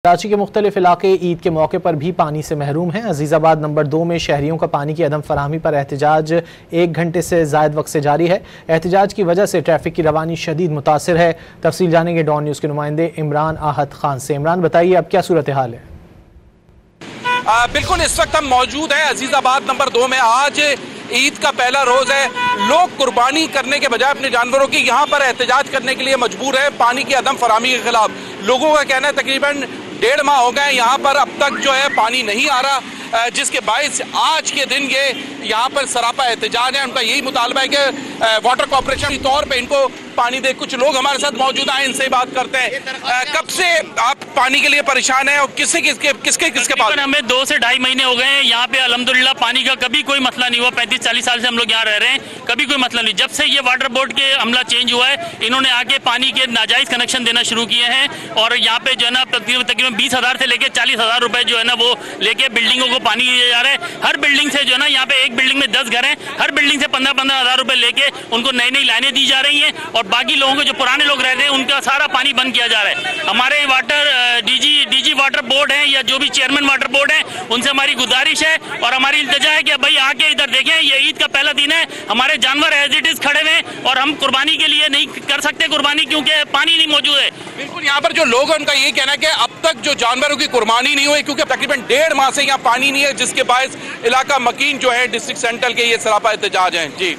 कराची के मुख्तलिफ इलाके ईद के मौके पर भी पानी से महरूम हैं। अजीज़ाबाद नंबर 2 में शहरियों का पानी की अदम फराहमी पर एहतजाज 1 घंटे से ज़ायद वक्त से जारी है। एहतजाज की वजह से ट्रैफिक की रवानी शदीद मुतासिर है। तफसील जानेंगे डॉन न्यूज़ के नुमाइंदे इमरान आहत खान से। इमरान, बताइए अब क्या सूरत हाल है? बिल्कुल, इस वक्त हम मौजूद हैं अजीज़ाबाद नंबर 2 में। आज ईद का पहला रोज़ है। लोग कुर्बानी करने के बजाय अपने जानवरों की यहाँ पर एहतजाज करने के लिए मजबूर है। पानी की अदम फराहमी के खिलाफ लोगों का कहना है तकरीबन 1.5 माह हो गए यहाँ पर अब तक जो है पानी नहीं आ रहा, जिसके बायस आज के दिन ये यहाँ पर सरापा एहतजाज है। उनका यही मुतालबा है कि वाटर कॉर्पोरेशन के तौर पे इनको पानी दे। कुछ लोग हमारे साथ मौजूद हैं, इनसे बात करते हैं। कब से आप पानी के लिए परेशान हैं और किसके पास? हमें 2 से 2.5 महीने हो गए हैं यहाँ पे। अल्हम्दुलिल्लाह पानी का कभी कोई मसला नहीं हुआ। 35-40 साल से हम लोग यहाँ रह रहे हैं, कभी कोई मसला नहीं। जब से ये वाटर बोर्ड के अमला चेंज हुआ है, इन्होंने आके पानी के नाजायज कनेक्शन देना शुरू किए हैं और यहाँ पे जो है ना तकरीबन 20,000 से लेके 40,000 रुपए जो है ना वो लेके बिल्डिंगों को पानी दिया जा रहा है। हर बिल्डिंग से जो है ना, यहाँ पे एक बिल्डिंग में 10 घर हैं, हर बिल्डिंग से 15-15,000 रुपए लेके उनको नई नई लाइनें दी जा रही हैं और बाकी लोगों को जो पुराने लोग रहते हैं उनका सारा पानी बंद किया जा रहा है। हमारे डीजी वाटर बोर्ड है या जो भी चेयरमैन वाटर बोर्ड है, उनसे हमारी गुजारिश है और हमारी इल्तिजा है कि भाई आके इधर देखें। ये ईद का पहला दिन है, हमारे जानवर एज इट इज खड़े हुए और हम कुर्बानी के लिए नहीं कर सकते कुर्बानी क्योंकि पानी नहीं मौजूद है। बिल्कुल, यहाँ पर जो लोग हैं उनका ये कहना है कि अब तक जो जानवरों की कुर्बानी नहीं हुई क्योंकि तकरीबन 1.5 माह से यहाँ पानी नहीं है, जिसके बायस इलाका मकीन जो है डिस्ट्रिक्ट सेंट्रल के ये सरापा एहतजाज हैं। जी।